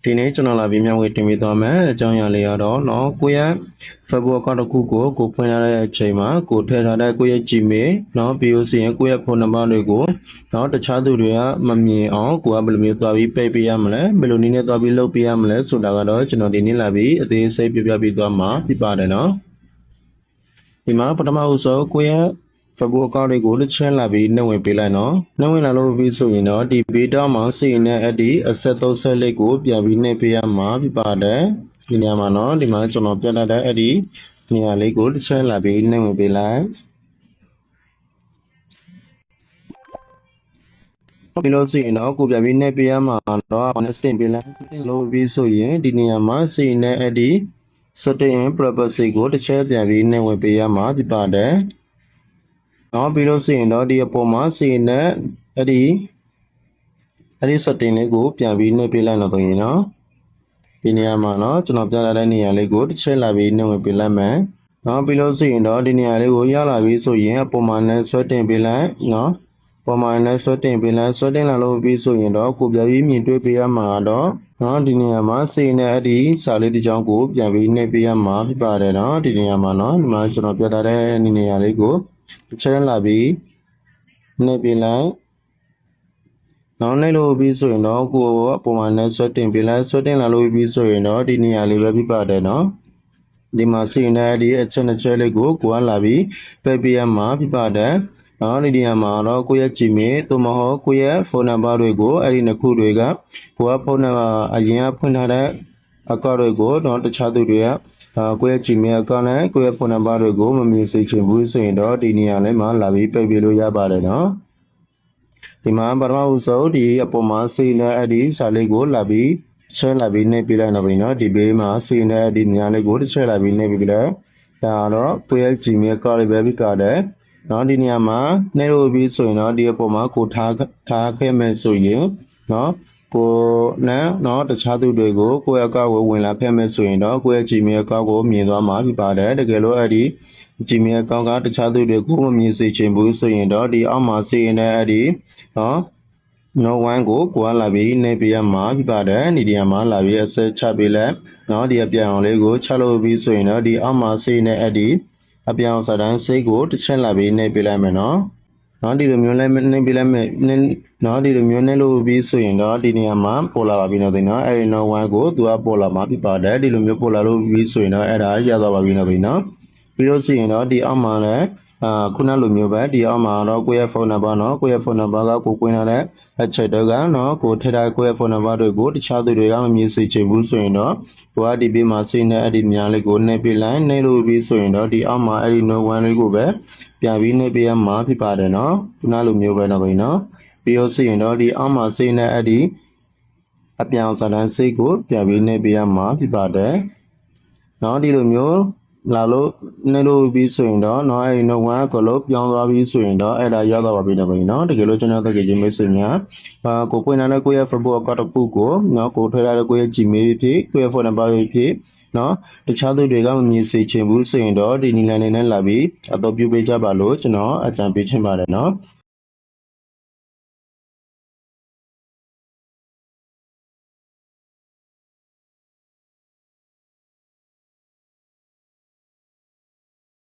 ဒီနေ့ကျွန်တော်လာပြီးမျှဝေတင်ပြသွားမယ်အကြောင်းအရာလေးကတော့เนาะကိုယ့်ရဲ့ Facebook account တစ်ခုကိုဖွင့်ရတဲ့အချိန်မှာကိုထည့်ထားတဲ့ကိုယ့်ရဲ့ Gmail เนาะပြီးလို့ရှိရင်ကိုယ့်ရဲ့ဖုန်းနံပါတ်တွေကိုเนาะတခြားသူတွေကမမြင်အောင်ကိုကဘယ်လိုမျိုးသွားပြီးပိတ်ပေးရမလဲဘယ်လိုနည်းနဲ့သွားပြီးလုပ်ပေးရမလဲဆိုတာကတော့ကျွန်တော်ဒီနေ့လာပြီးအသေးစိတ်ပြပြပေးသွားမှာဖြစ်ပါတယ်เนาะဒီမှာပထမဦးဆုံးကိုယ့်ရဲ့Facebook account တွေကိုတစ်ချက်လာပြီးနှုတ်ဝင်ပေးလိုက်နော်နှုတ်ဝင်လာလို့ပြီးဆိုရင်တော့ဒီ beta မှာစီရင်တဲ့အဒီ asset 30လေးကိုပြန်ပြီးနှိပ်ပေးရမှာဖြစ်ပါတယ်ဒီနေရာမှာနော်ဒီမှာကျွန်တော်ပြထားတဲ့အဒီနေရာလေးကိုတစ်ချက်လာပြီးနှုတ်ဝင်ပေးလိုက်ပြီးလို့ဆိုရင်တော့ကိုပြန်ပြီးနှိပ်ပေးရမှာတော့ honest တင်ပေးလိုက်လို့ပြီးဆိုရင်ဒီနေရာမှာစီရင်တဲ့အဒီ setting in privacy ကိုတစ်ချက်ပြန်ပြီးနှိပ်ဝင်ပေးရမှာဖြစ်ပါတယ်နော်ပြီးလို့ဆိုရင်တော့ဒီအပေါ်မှာစီရင်တဲ့အဲ့ဒီ setting လေးကိုပြန်ပြီးနှိပ်ပေးလိုက်တော့ဆိုရင်နော်ဒီနေရာမှာနော်ကျွန်တော်ပြထားတဲ့နေရာလေးကိုတစ်ချက်လာပြီးနှိပ်ဝင်ပေးလိုက်မယ်နော်ပြီးလို့ဆိုရင်တော့ဒီနေရာလေးကိုရောက်လာပြီးဆိုရင်အပေါ်မှာနဲ့ဆွဲတင်ပေးလိုက်နော်ပေါ်မှာနဲ့ဆွဲတင်ပေးလိုက်ဆွဲတင်လာလို့ပြီးဆိုရင်တော့ကိုပြပြီးမြင်တွေ့ပေးရမှာတော့နော်ဒီနေရာမှာစီရင်တဲ့အဲ့ဒီစာလေးတစ်ကြောင်းကိုပြန်ပြီးနှိပ်ပေးရမှာဖြစ်ပါတယ်နော်ဒီနေရာမှာနော်ဒီမှာကျွန်တော်ပြထားတဲ့နေရာလေးကိုတစ်ချက်လာပြီးနှိပ်ပေးလိုက်နောက်နှိပ်လို့ပြီးဆိုရင်တော့ကိုအပေါ်မှာနဲ့ဆွဲတင်ပေးလိုက်ဆွဲတင်လာလို့ပြီးဆိုရင်တော့ဒီနေရာလေးပဲဖြစ်ပါတယ်နော်ဒီမှာစီရင်တဲ့ဒီအချက်နှစ်ချက်လေးကိုကလာပြီးပိတ်ပေးရမှာဖြစ်ပါတယ်နော်ဒီနေရာမှာတော့ကိုရဲ့ Gmail သို့မဟုတ်ကိုရဲ့ဖုန်းနံပါတ်တွေကိုအဲ့ဒီနှစ်ခုတွေကကိုကဖုန်းနံပါတ်အရင်ကဖွင့်ထားတဲ့အကောင့်တွေကိုတော့တခြားသူတွေကကိုယ့်ရဲ့ Gmail account နဲ့ကိုယ့်ရဲ့ဖုန်းနံပါတ်တွေကိုမမြင်စေချင်ဘူးဆိုရင်တော့ဒီနေရာလေးမှာလာပြီးပိတ်ပေးလို့ရပါတယ်နော်ဒီမှာပထမဦးဆုံးဒီအပေါ်မှာစီနဲ့အဲ့ဒီစာလေးကိုလာပြီးshare လာပြီးနှိပ်ပေးလိုက်တော့ပြီနော်ဒီဘေးမှာစီနဲ့အဲ့ဒီနေရာလေးကိုတစ်ချက်လာပြီးနှိပ်ပေးလိုက်ဒါတော့ကိုယ့်ရဲ့ Gmail account လေးပဲပြီးပါတယ်နော်ဒီနေရာမှာနှိပ်လို့ပြီးဆိုရင်တော့ဒီအပေါ်မှာကိုထားခဲ့မယ်ဆိုရင်နော်ကိုနဲ့နော်တခြားသူတွေကိုကိုယ့်အကောင့်ကိုဝင်လာခဲ့မယ်ဆိုရင်တော့ကိုယ့်ရဲ့ Gmail account ကိုမြင်သွားမှာဖြစ်ပါတယ်တကယ်လို့အဲ့ဒီ Gmail account ကတခြားသူတွေကိုမမြင်စေချင်ဘူးဆိုရင်တော့ဒီအောက်မှာစီရင်တဲ့အဲ့ဒီနော် no one ကိုလာပြီးနှိပ်ပေးရမှာဖြစ်ပါတယ်ဒီနေရာမှာလာပြီး access ချပေးလိုက်နော်ဒီအပြောင်လေးကိုချလို့ပြီးဆိုရင်တော့ဒီအောက်မှာစီရင်တဲ့အဲ့ဒီအပြောင်စာတန်းစိတ်ကိုတစ်ချက်လာပြီးနှိပ်ပေးလိုက်မယ်နော်နော်ဒီလိုမျိုးလည်းနှိပ်ပေးလိုက်မယ်နော်ဒီလိုမျိုးနှိပ်လို့ပြီးဆိုရင်တော့ဒီနေရာမှာပေါ်လာပါပြီနော်ဒီနော်အဲ့ဒီ no one ကိုသူကပေါ်လာမှာဖြစ်ပါတယ်ဒီလိုမျိုးပေါ်လာလို့ပြီးဆိုရင်တော့အဲ့ဒါရသွားပါပြီနော်ဒီနော်ပြီးလို့ဆိုရင်တော့ဒီအောက်မှာလည်းခုနလိုမျိုးပဲဒီအောက်မှာတော့ကိုယ့်ရဲ့ဖုန်းနံပါတ်နော်ကိုယ့်ရဲ့ဖုန်းနံပါတ်ကကိုဝင်လာတဲ့အချက်တွေကနော်ကိုထည့်ထားကိုယ့်ရဲ့ဖုန်းနံပါတ်တွေကိုတခြားသူတွေကမမြင်စေချင်ဘူးဆိုရင်တော့ကိုကဒီဘေးမှာစိနေအဲ့ဒီများလေးကိုနှိပ်ပေးလိုက်နှိပ်လို့ပြီးဆိုရင်တော့ဒီအောက်မှာအဲ့ဒီ no one လေးကိုပဲပြန်ပြီးနှိပ်ပေးရမှာဖြစ်ပါတယ်နော်ခုနလိုမျိုးပဲတော့ပြီနော်ပြီးတော့ဆိုရင်တော့ဒီအောက်မှာစိနေအဲ့ဒီအပြောင်စာတန်းစိတ်ကိုပြန်ပြီးနှိပ်ပေးရမှာဖြစ်ပါတယ်နော်ဒီလိုမျိုးလာလို့နေလို့ပြီးဆိုရင်တော့နော်အဲ့ဒီ no one ကိုလို့ပြောင်းသွားပြီးဆိုရင်တော့အဲ့ဒါရောက်သွားပါပြီတော့ဘယ်နော်တကယ်လို့ကျွန်တော်တကယ်ချင်းမိတ်ဆွေများကိုပွင့်လာတဲ့ကိုယ့်ရဲ့ Facebook account တစ်ခုကိုနော်ကိုထွေးလာတဲ့ကိုယ့်ရဲ့ Gmail ဖြစ်ကိုယ့်ရဲ့ phone number ဖြစ်နော်တခြားသူတွေကမမြင်စေချင်ဘူးဆိုရင်တော့ဒီနီလန်နေနဲ့လာပြီးအသုံးပြုပေးကြပါလို့ကျွန်တော်အကြံပေးချင်ပါတယ်နော်